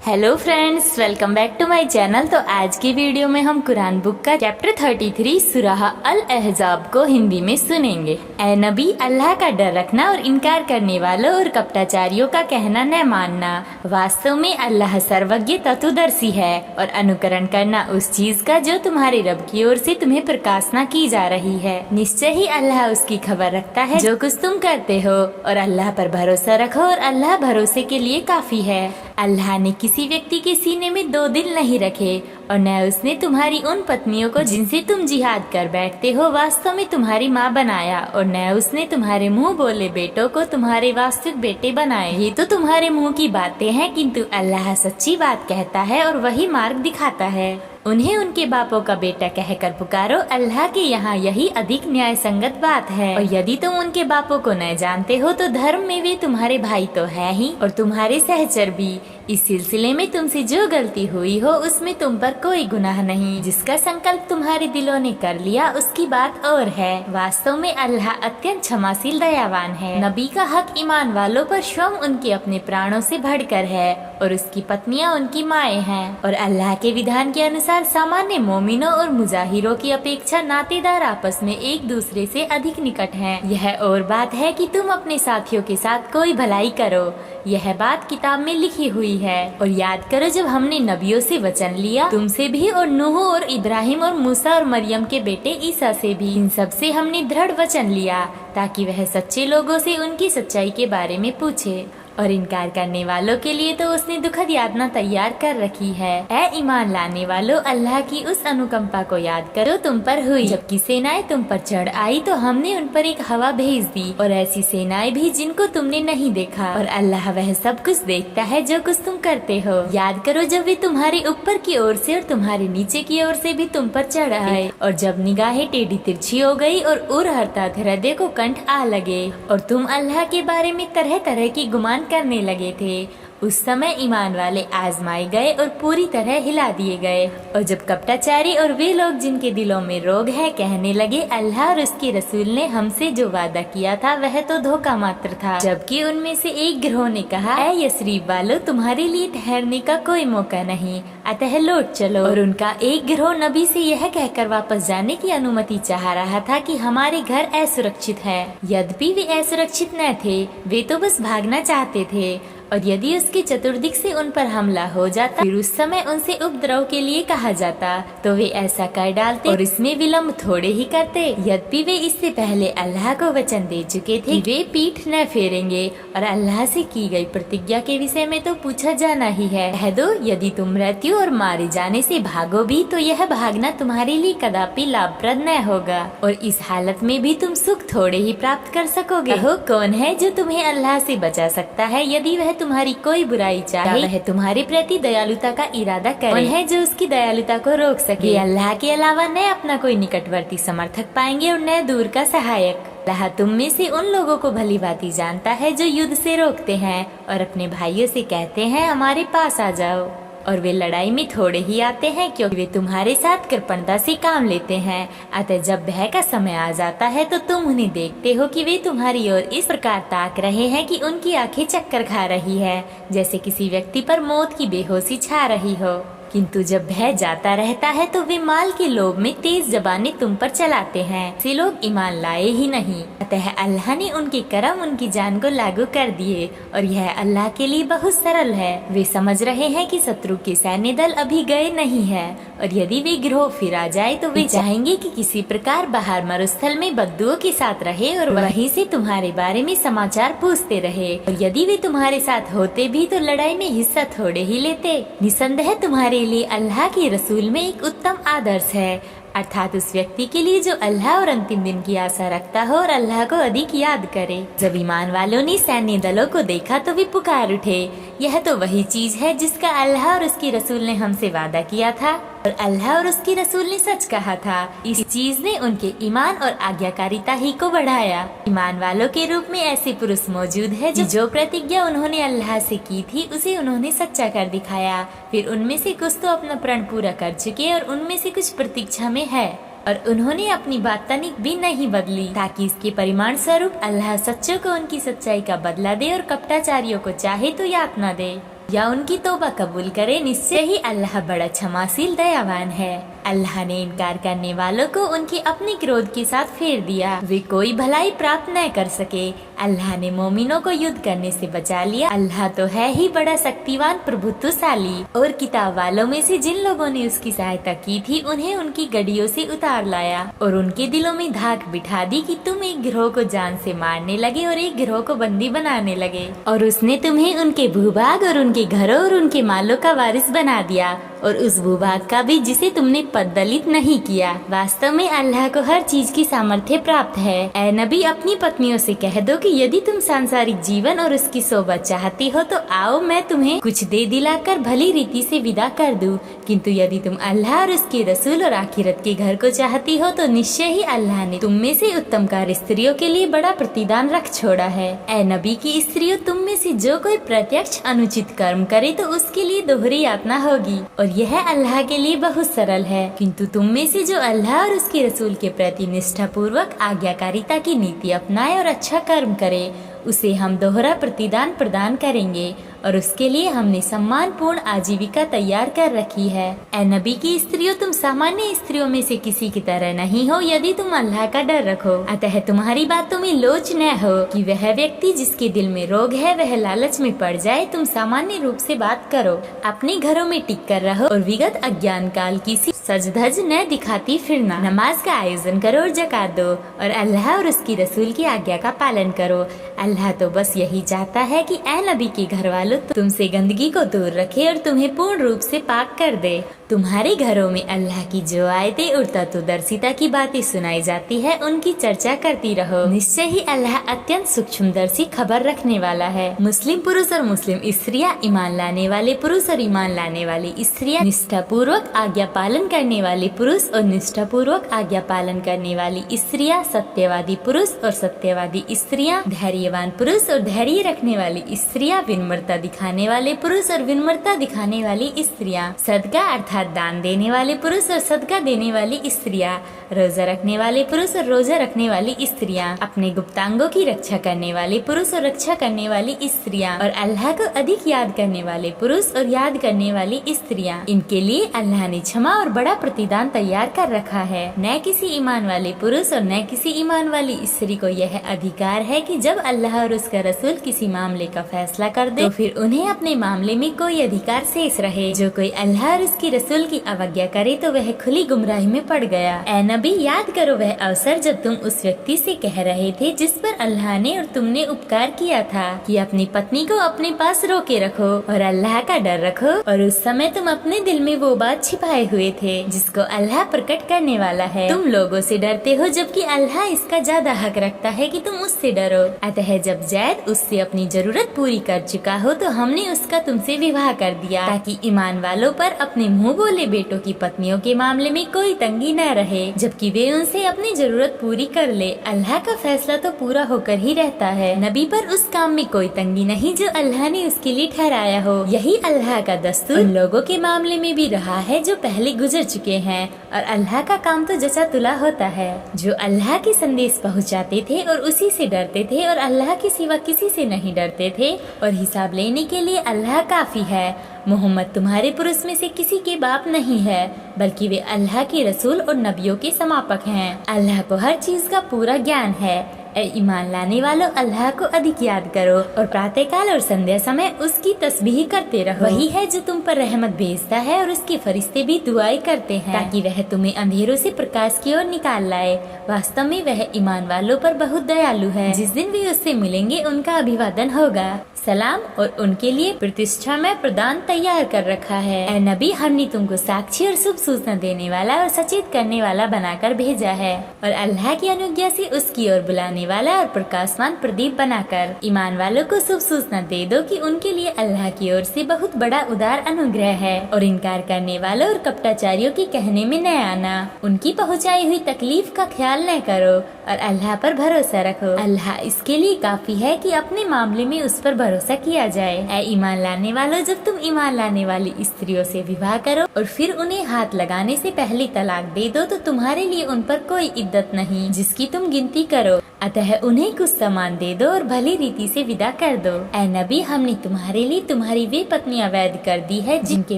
Hello friends, welcome back to my channel. तो आज की वीडियो में हम कुरान बुक का चैप्टर 33 सूरह अल अहज़ाब को हिंदी में सुनेंगे। ए नबी, अल्लाह का डर रखना और इनकार करने वालों और कपटाचारियों का कहना न मानना। वास्तव में अल्लाह सर्वज्ञ तत्वदर्शी है और अनुकरण करना उस चीज का जो तुम्हारे रब की ओर से तुम्हें प्रकाशना की जा रही है। निश्चय ही अल्लाह उसकी खबर रखता है जो कुछ तुम करते हो, और अल्लाह पर भरोसा रखो और अल्लाह भरोसे के लिए काफी है। अल्लाह ने किसी व्यक्ति के सीने में दो दिल नहीं रखे, और न उसने तुम्हारी उन पत्नियों को जिनसे तुम जिहाद कर बैठते हो वास्तव में तुम्हारी माँ बनाया, और न उसने तुम्हारे मुंह बोले बेटों को तुम्हारे वास्तविक बेटे बनाए। ये तो तुम्हारे मुंह की बातें हैं, किंतु अल्लाह सच्ची बात कहता है और वही मार्ग दिखाता है। उन्हें उनके बापों का बेटा कहकर पुकारो, अल्लाह के यहाँ यही अधिक न्याय संगत बात है। और यदि तुम उनके बापों को न जानते हो तो धर्म में वे तुम्हारे भाई तो है ही और तुम्हारे सहचर भी। इस सिलसिले में तुमसे जो गलती हुई हो उसमें तुम पर कोई गुनाह नहीं। जिसका संकल्प तुम्हारे दिलों ने कर लिया उसकी बात और है। वास्तव में अल्लाह अत्यंत क्षमाशील दयावान है। नबी का हक ईमान वालों पर स्वयं उनके अपने प्राणों से बढ़कर है, और उसकी पत्नियां उनकी माएँ हैं। और अल्लाह के विधान के अनुसार सामान्य मोमिनों और मुजाहिरों की अपेक्षा नातेदार आपस में एक दूसरे से अधिक निकट हैं। यह और बात है कि तुम अपने साथियों के साथ कोई भलाई करो। यह बात किताब में लिखी हुई है। और याद करो जब हमने नबियों से वचन लिया, तुमसे भी और नूह और इब्राहिम और मूसा और मरियम के बेटे ईसा से भी, इन सब से हमने दृढ़ वचन लिया ताकि वह सच्चे लोगों से उनकी सच्चाई के बारे में पूछे। और इनकार करने वालों के लिए तो उसने दुखद यातना तैयार कर रखी है। ए ईमान लाने वालों, अल्लाह की उस अनुकंपा को याद करो तुम पर हुई जबकि सेनाएं तुम पर चढ़ आई तो हमने उन पर एक हवा भेज दी, और ऐसी सेनाएं भी जिनको तुमने नहीं देखा। और अल्लाह वह सब कुछ देखता है जो कुछ तुम करते हो। याद करो जब वे तुम्हारे ऊपर की ओर से और तुम्हारे नीचे की ओर से भी तुम पर चढ़ आए, और जब निगाहें टेढ़ी तिरछी हो गई और उर हरता हृदय को कंठ आ लगे, और तुम अल्लाह के बारे में तरह तरह की गुमान करने लगे थे। उस समय ईमान वाले आजमाए गए और पूरी तरह हिला दिए गए। और जब कपटाचारी और वे लोग जिनके दिलों में रोग है कहने लगे, अल्लाह और उसके रसूल ने हमसे जो वादा किया था वह तो धोखा मात्र था, जबकि उनमें से एक गिरोह ने कहा, ऐ यस्रीब वालों, तुम्हारे लिए ठहरने का कोई मौका नहीं, अतः लौट चलो। और उनका एक गिरोह नबी से यह कहकर वापस जाने की अनुमति चाह रहा था कि हमारे घर असुरक्षित है। यद्यपि वे असुरक्षित न थे, वे तो बस भागना चाहते थे। और यदि उसके चतुर्दिक से उन पर हमला हो जाता, फिर उस समय उनसे उपद्रव के लिए कहा जाता, तो वे ऐसा कर डालते और इसमें विलम्ब थोड़े ही करते। यद्यपि वे इससे पहले अल्लाह को वचन दे चुके थे, वे पीठ न फेरेंगे। और अल्लाह से की गई प्रतिज्ञा के विषय में तो पूछा जाना ही है। कह दो, यदि तुम मृत्यु और मारे जाने से भागो भी तो यह भागना तुम्हारे लिए कदापि लाभप्रद न होगा, और इस हालत में भी तुम सुख थोड़े ही प्राप्त कर सकोगे। कहो, कौन है जो तुम्हें अल्लाह से बचा सकता है यदि वह तुम्हारी कोई बुराई चाहे, वह तुम्हारे प्रति दयालुता का इरादा करे। कौन है जो उसकी दयालुता को रोक सके? अल्लाह के अलावा न अपना कोई निकटवर्ती समर्थक पाएंगे और न दूर का सहायक। अल्लाह तुम में से उन लोगों को भली भांति जानता है जो युद्ध से रोकते हैं और अपने भाइयों से कहते हैं हमारे पास आ जाओ, और वे लड़ाई में थोड़े ही आते हैं क्योंकि वे तुम्हारे साथ कृपणता से काम लेते हैं। अतः जब भय का समय आ जाता है तो तुम उन्हें देखते हो कि वे तुम्हारी ओर इस प्रकार ताक रहे हैं कि उनकी आंखें चक्कर खा रही है, जैसे किसी व्यक्ति पर मौत की बेहोशी छा रही हो। किंतु जब भय जाता रहता है तो वे माल के लोभ में तेज जबानें तुम पर चलाते हैं। से लोग ईमान लाए ही नहीं। अतः अल्लाह ने उनके करम उनकी जान को लागू कर दिए, और यह अल्लाह के लिए बहुत सरल है। वे समझ रहे हैं कि शत्रु के सैन्य दल अभी गए नहीं है, और यदि वे गिरोह फिर आ जाए तो वे चाहेंगे कि किसी प्रकार बाहर मरुस्थल में बद्दुओं के साथ रहे और वहीं से तुम्हारे बारे में समाचार पूछते रहे। और यदि वे तुम्हारे साथ होते भी तो लड़ाई में हिस्सा थोड़े ही लेते। निसंदेह तुम्हारे लिए अल्लाह के रसूल में एक उत्तम आदर्श है, अर्थात उस व्यक्ति के लिए जो अल्लाह और अंतिम दिन की आशा रखता हो और अल्लाह को अधिक याद करे। जब ईमान वालों ने सैन्य दलों को देखा तो वे पुकार उठे, यह तो वही चीज है जिसका अल्लाह और उसके रसूल ने हमसे वादा किया था, और अल्लाह और उसके रसूल ने सच कहा था। इस चीज ने उनके ईमान और आज्ञाकारिता ही को बढ़ाया। ईमान वालों के रूप में ऐसे पुरुष मौजूद है जो प्रतिज्ञा उन्होंने अल्लाह से की थी उसे उन्होंने सच्चा कर दिखाया। फिर उनमें से कुछ तो अपना प्रण पूरा कर चुके और उनमें से कुछ प्रतीक्षा में है, और उन्होंने अपनी बात तनिक भी नहीं बदली, ताकि इसके परिमाण स्वरूप अल्लाह सच्चों को उनकी सच्चाई का बदला दे और कपटाचारियों को चाहे तो यातना दे। या उनकी तौबा कबूल करे, निश्चय ही अल्लाह बड़ा क्षमाशील दयावान है। अल्लाह ने इनकार करने वालों को उनके अपने क्रोध के साथ फेर दिया, वे कोई भलाई प्राप्त न कर सके। अल्लाह ने मोमिनों को युद्ध करने से बचा लिया। अल्लाह तो है ही बड़ा शक्तिवान प्रभुत्वशाली। और किताब वालों में से जिन लोगों ने उसकी सहायता की थी, उन्हें उनकी गड़ियों से उतार लाया और उनके दिलों में धाक बिठा दी कि तुम एक गिरोह को जान से मारने लगे और एक गिरोह को बंदी बनाने लगे। और उसने तुम्हें उनके भूभाग और उनके घरों और उनके मालों का वारिस बना दिया, और उस भूभाग का भी जिसे तुमने पददलित नहीं किया। वास्तव में अल्लाह को हर चीज की सामर्थ्य प्राप्त है। ए नबी, अपनी पत्नियों से कह दो कि यदि तुम सांसारिक जीवन और उसकी सोबत चाहती हो तो आओ, मैं तुम्हें कुछ दे दिलाकर भली रीति से विदा कर दूं। किंतु यदि तुम अल्लाह और उसके रसूल और आखिरत के घर को चाहती हो तो निश्चय ही अल्लाह ने तुम में से उत्तम कार्य स्त्रियों के लिए बड़ा प्रतिदान रख छोड़ा है। ए नबी की स्त्रियों, तुम में से जो कोई प्रत्यक्ष अनुचित कर्म करे तो उसके लिए दोहरी यातना होगी, और यह अल्लाह के लिए बहुत सरल है। किंतु तुम में से जो अल्लाह और उसके रसूल के प्रति निष्ठा पूर्वक आज्ञाकारिता की नीति अपनाए और अच्छा कर्म करे, उसे हम दोहरा प्रतिदान प्रदान करेंगे, और उसके लिए हमने सम्मानपूर्ण आजीविका तैयार कर रखी है। ए नबी की स्त्रियों, तुम सामान्य स्त्रियों में से किसी की तरह नहीं हो यदि तुम अल्लाह का डर रखो। अतः तुम्हारी बातों में लोच न हो कि वह व्यक्ति जिसके दिल में रोग है वह लालच में पड़ जाए। तुम सामान्य रूप से बात करो, अपने घरों में टिक कर रहो और विगत अज्ञान काल की सी सजधज न दिखाती फिरना। नमाज का आयोजन करो और ज़कात दो, और अल्लाह और उसकी रसूल की आज्ञा का पालन करो। अल्लाह तो बस यही चाहता है कि ए नबी के घर वालों तुमसे गंदगी को दूर रखे और तुम्हें पूर्ण रूप से पाक कर दे। तुम्हारे घरों में अल्लाह की जो आयतें और तत्वदर्शिता की बातें सुनाई जाती है, उनकी चर्चा करती रहो। निश्चय ही अल्लाह अत्यंत सूक्ष्मदर्शी खबर रखने वाला है। मुस्लिम पुरुष और मुस्लिम स्त्रियां, ईमान लाने वाले पुरुष और ईमान लाने वाली स्त्रियां, निष्ठा पूर्वक आज्ञा पालन करने वाले पुरुष और निष्ठा पूर्वक आज्ञा पालन करने वाली स्त्रियां, सत्यवादी पुरुष और सत्यवादी स्त्रियां, धैर्यवान पुरुष और धैर्य रखने वाली स्त्रियां, विनम्रता दिखाने वाले पुरुष और विनम्रता दिखाने वाली स्त्रियां, सदका अर्थात दान देने वाले पुरुष और सदका देने वाली स्त्रियां, रोजा रखने वाले पुरुष और रोजा रखने वाली स्त्रियां, अपने गुप्तांगों की रक्षा करने वाले पुरुष और रक्षा करने वाली स्त्रियां, और अल्लाह को अधिक याद करने वाले पुरुष और याद करने वाली स्त्रियां। इनके लिए अल्लाह ने क्षमा और बड़ा प्रतिदान तैयार कर रखा है। न किसी ईमान वाले पुरुष और न किसी ईमान वाली स्त्री को यह अधिकार है कि जब अल्लाह और उसका रसूल किसी मामले का फैसला कर दे तो फिर उन्हें अपने मामले में कोई अधिकार शेष रहे। जो कोई अल्लाह और उसकी रसूल की अवज्ञा करे तो वह खुली गुमराही में पड़ गया। ए नबी, याद करो वह अवसर जब तुम उस व्यक्ति से कह रहे थे जिस पर अल्लाह ने और तुमने उपकार किया था कि अपनी पत्नी को अपने पास रोके रखो और अल्लाह का डर रखो, और उस समय तुम अपने दिल में वो बात छिपाए हुए थे जिसको अल्लाह प्रकट करने वाला है। तुम लोगों से डरते हो जबकि अल्लाह इसका ज्यादा हक रखता है कि तुम उससे डरो। अतः जब जैद उससे अपनी जरूरत पूरी कर चुका हो तो हमने उसका तुमसे विवाह कर दिया, ताकि ईमान वालों पर अपने मुँह बोले बेटों की पत्नियों के मामले में कोई तंगी न रहे, जबकि वे उनसे अपनी जरूरत पूरी कर ले। अल्लाह का फैसला तो पूरा होकर ही रहता है। नबी पर उस काम में कोई तंगी नहीं जो अल्लाह ने उसके लिए ठहराया हो। यही अल्लाह का दस्तूर उन लोगों के मामले में भी रहा है जो पहले गुजर चुके हैं, और अल्लाह का काम तो जचा तुला होता है। जो अल्लाह के संदेश पहुँचाते थे और उसी से डरते थे और अल्लाह के सिवा किसी से नहीं डरते थे, और हिसाब लेने के लिए अल्लाह काफी है। मोहम्मद तुम्हारे पुरुष में से किसी के बाप नहीं है, बल्कि वे अल्लाह के रसूल और नबियों के समापक हैं। अल्लाह को हर चीज का पूरा ज्ञान है। ए ईमान लाने वालों, अल्लाह को अधिक याद करो और प्रातःकाल और संध्या समय उसकी तस्बीह करते रहो। वही है जो तुम पर रहमत भेजता है और उसके फरिश्ते भी दुआएं करते हैं ताकि वह तुम्हें अंधेरों से प्रकाश की ओर निकाल लाए। वास्तव में वह ईमान वालों पर बहुत दयालु है। जिस दिन वे उससे मिलेंगे उनका अभिवादन होगा, सलाम और उनके लिए प्रतिष्ठा में प्रदान तैयार कर रखा है। ए नबी, हमने तुमको साक्षी और शुभ सूचना देने वाला और सचेत करने वाला बनाकर भेजा है, और अल्लाह की अनुज्ञा से उसकी ओर बुलाने वाला और प्रकाशमान प्रदीप बनाकर। ईमान वालों को शुभ सूचना दे दो कि उनके लिए अल्लाह की ओर से बहुत बड़ा उदार अनुग्रह है, और इनकार करने वालों और कपटाचारियों के कहने में न आना। उनकी पहुँचाई हुई तकलीफ का ख्याल न करो, और अल्लाह पर भरोसा रखो। अल्लाह इसके लिए काफी है कि अपने मामले में उस पर भरोसा किया जाए। ऐ ईमान लाने वालों, जब तुम ईमान लाने वाली स्त्रियों से विवाह करो और फिर उन्हें हाथ लगाने से पहले तलाक दे दो तो तुम्हारे लिए उन पर कोई इद्दत नहीं जिसकी तुम गिनती करो। अतः उन्हें कुछ सामान दे दो और भली रीति से विदा कर दो। ऐ नबी, हमने तुम्हारे लिए तुम्हारी वे पत्नियां वैध कर दी है जिनके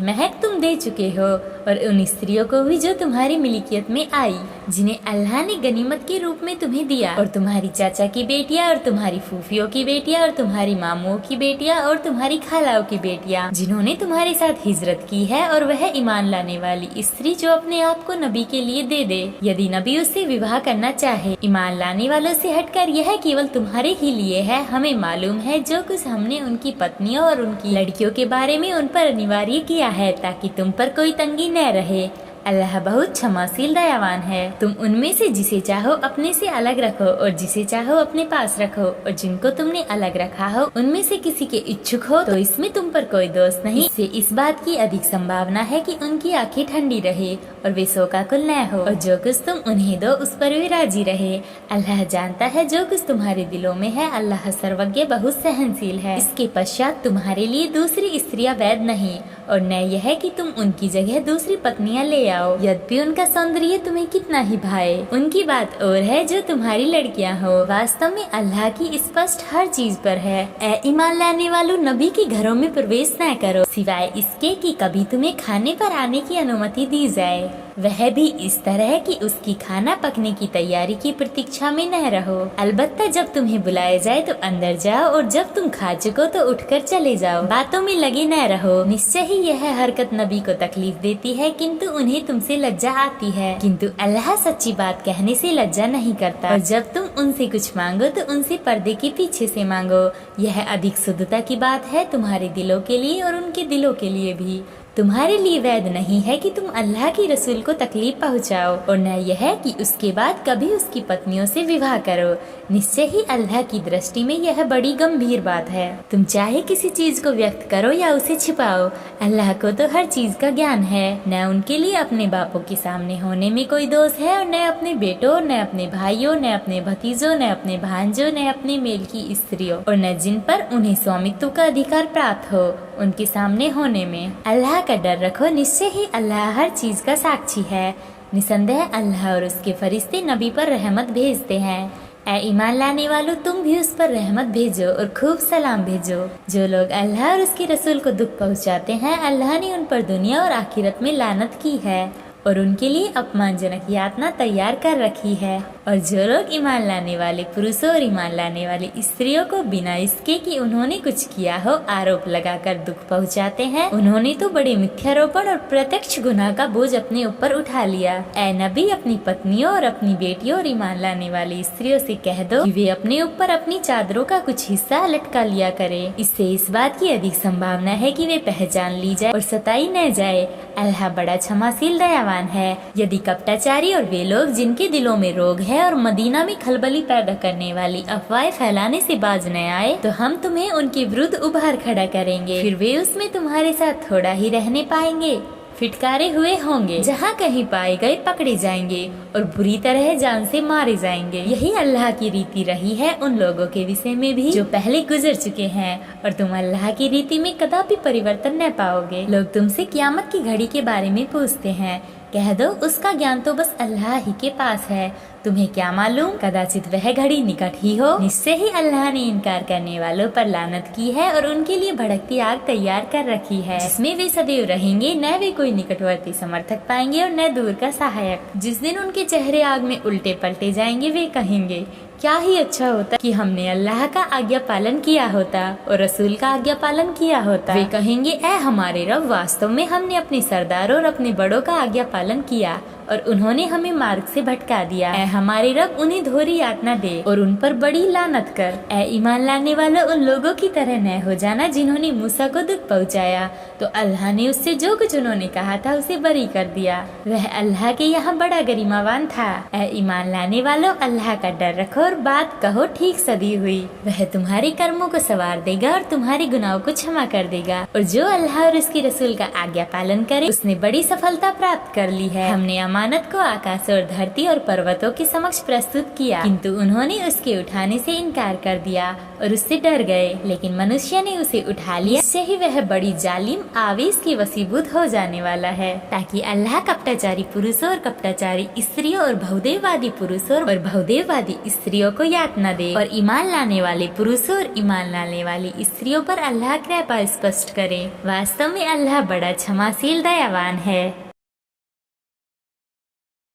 महक तुम दे चुके हो, और उन स्त्रियों को भी जो तुम्हारी मिल्कियत में आई, जिन्हें अल्लाह ने गनीमत के रूप में तुम्हें दिया, और तुम्हारी चाचा की बेटियां और तुम्हारी फूफियों की बेटियां और तुम्हारी मामुओं की बेटियां और तुम्हारी खालाओं की बेटियां जिन्होंने तुम्हारे साथ हिजरत की है, और वह ईमान लाने वाली स्त्री जो अपने आप को नबी के लिए दे दे, यदि नबी उससे विवाह करना चाहे। ईमान लाने वालों से हटकर यह केवल तुम्हारे ही लिए है। हमें मालूम है जो कुछ हमने उनकी पत्नियों और उनकी लड़कियों के बारे में उन पर अनिवार्य किया है ताकि तुम पर कोई तंगी न रहे। अल्लाह बहुत क्षमाशील दयावान है। तुम उनमें से जिसे चाहो अपने से अलग रखो और जिसे चाहो अपने पास रखो, और जिनको तुमने अलग रखा हो उनमें से किसी के इच्छुक हो तो इसमें तुम पर कोई दोष नहीं। इससे इस बात की अधिक संभावना है कि उनकी आंखें ठंडी रहे और वे शोकाकुल न हो, और जो कुछ तुम उन्हें दो उस पर वे राजी रहे। अल्लाह जानता है जो कुछ तुम्हारे दिलों में है। अल्लाह सर्वज्ञ बहुत सहनशील है। इसके पश्चात तुम्हारे लिए दूसरी स्त्रियां वैध नहीं, और न यह कि तुम उनकी जगह दूसरी पत्नियां ले आओ, यद्यपि उनका सौंदर्य तुम्हें कितना ही भाए। उनकी बात और है जो तुम्हारी लड़कियां हो। वास्तव में अल्लाह की स्पष्ट हर चीज पर है। ऐ ईमान लाने वालों, नबी के घरों में प्रवेश न करो सिवाय इसके कि कभी तुम्हें खाने पर आने की अनुमति दी जाए, वह भी इस तरह कि उसकी खाना पकने की तैयारी की प्रतीक्षा में न रहो। अलबत्ता जब तुम्हें बुलाया जाए तो अंदर जाओ, और जब तुम खा चुको तो उठकर चले जाओ। बातों में लगे न रहो। निश्चय ही यह हरकत नबी को तकलीफ देती है, किंतु उन्हें तुमसे लज्जा आती है। किंतु अल्लाह सच्ची बात कहने से लज्जा नहीं करता। और जब तुम उनसे कुछ मांगो तो उनसे पर्दे के पीछे से मांगो। यह अधिक शुद्धता की बात है तुम्हारे दिलों के लिए और उनके दिलों के लिए भी। तुम्हारे लिए वैध नहीं है कि तुम अल्लाह की रसूल को तकलीफ पहुंचाओ, और न यह कि उसके बाद कभी उसकी पत्नियों से विवाह करो। निश्चय ही अल्लाह की दृष्टि में यह बड़ी गंभीर बात है। तुम चाहे किसी चीज को व्यक्त करो या उसे छिपाओ, अल्लाह को तो हर चीज का ज्ञान है। न उनके लिए अपने बापों के सामने होने में कोई दोष है, और न अपने बेटों, न अपने भाइयों, न अपने भतीजों, न अपने भांजों, न अपने मेल की स्त्रियों, और न जिन पर उन्हें स्वामित्व का अधिकार प्राप्त हो उनके सामने होने में। अल्लाह का डर रखो। निश्चय ही अल्लाह हर चीज का साक्षी है। निसंदेह अल्लाह और उसके फरिश्ते नबी पर रहमत भेजते हैं। ऐ ईमान लाने वालों, तुम भी उस पर रहमत भेजो और खूब सलाम भेजो। जो लोग अल्लाह और उसके रसूल को दुख पहुंचाते हैं, अल्लाह ने उन पर दुनिया और आखिरत में लानत की है और उनके लिए अपमानजनक यातना तैयार कर रखी है। और जो लोग ईमान लाने वाले पुरुषों और ईमान लाने वाली स्त्रियों को बिना इसके कि उन्होंने कुछ किया हो आरोप लगाकर दुख पहुंचाते हैं, उन्होंने तो बड़े मिथ्यारोपण और प्रत्यक्ष गुनाह का बोझ अपने ऊपर उठा लिया। ऐ नबी, अपनी पत्नियों और अपनी बेटियों और ईमान लाने वाली स्त्रियों से कह दो कि वे अपने ऊपर अपनी चादरों का कुछ हिस्सा लटका लिया करे। इससे इस बात की अधिक संभावना है कि वे पहचान ली जाए और सताई न जाए। अल्लाह बड़ा क्षमाशील दयावान है। यदि कपटाचारी और वे लोग जिनके दिलों में रोग है और मदीना में खलबली पैदा करने वाली अफवाहें फैलाने से बाज न आए, तो हम तुम्हें उनके विरुद्ध उभार खड़ा करेंगे। फिर वे उसमें तुम्हारे साथ थोड़ा ही रहने पाएंगे। फिटकारे हुए होंगे, जहाँ कहीं पाए गए पकड़े जाएंगे और बुरी तरह जान से मारे जाएंगे। यही अल्लाह की रीति रही है उन लोगों के विषय में भी जो पहले गुजर चुके हैं, और तुम अल्लाह की रीति में कदापि परिवर्तन न पाओगे। लोग तुमसे क़यामत की घड़ी के बारे में पूछते हैं, कह दो उसका ज्ञान तो बस अल्लाह ही के पास है। तुम्हें क्या मालूम, कदाचित वह घड़ी निकट ही हो। निश्चय ही अल्लाह ने इनकार करने वालों पर लानत की है और उनके लिए भड़कती आग तैयार कर रखी है, जिसमें वे सदैव रहेंगे। न वे कोई निकटवर्ती समर्थक पाएंगे और न दूर का सहायक। जिस दिन उनके चेहरे आग में उल्टे पलटे जाएंगे, वे कहेंगे, क्या ही अच्छा होता कि हमने अल्लाह का आज्ञा पालन किया होता और रसूल का आज्ञा पालन किया होता। वे कहेंगे, ऐ हमारे रब, वास्तव में हमने अपने सरदारों और अपने बड़ों का आज्ञा पालन किया और उन्होंने हमें मार्ग से भटका दिया। ऐ हमारे रब, उन्हें धोरी यातना दे और उन पर बड़ी लानत कर। ऐ ईमान लाने वालों, उन लोगों की तरह न हो जाना जिन्होंने मूसा को दुख पहुंचाया, तो अल्लाह ने उससे जो कुछ उन्होंने कहा था उसे बरी कर दिया। वह अल्लाह के यहाँ बड़ा गरिमावान था। ऐ ईमान लाने वालों, अल्लाह का डर रखो और बात कहो ठीक सदी हुई। वह तुम्हारे कर्मों को सवार देगा और तुम्हारे गुनाहों को क्षमा कर देगा। और जो अल्लाह और उसके रसूल का आज्ञा पालन करे, उसने बड़ी सफलता प्राप्त कर ली है। हमने अमानत को आकाश और धरती और पर्वतों के समक्ष प्रस्तुत किया, किंतु उन्होंने उसके उठाने से इनकार कर दिया और उससे डर गए। लेकिन मनुष्य ने उसे उठा लिया, इससे ही वह बड़ी जालिम आवेश की वसीभूत हो जाने वाला है, ताकि अल्लाह कपटाचारी पुरुषों और कपटाचारी स्त्रियों और बहुदेववादी पुरुषों और बहुदेववादी स्त्रियों को यातना दे, और ईमान लाने वाले पुरुषों और ईमान लाने वाली स्त्रियों पर अल्लाह कृपा स्पष्ट करे। वास्तव में अल्लाह बड़ा क्षमाशील दयावान है।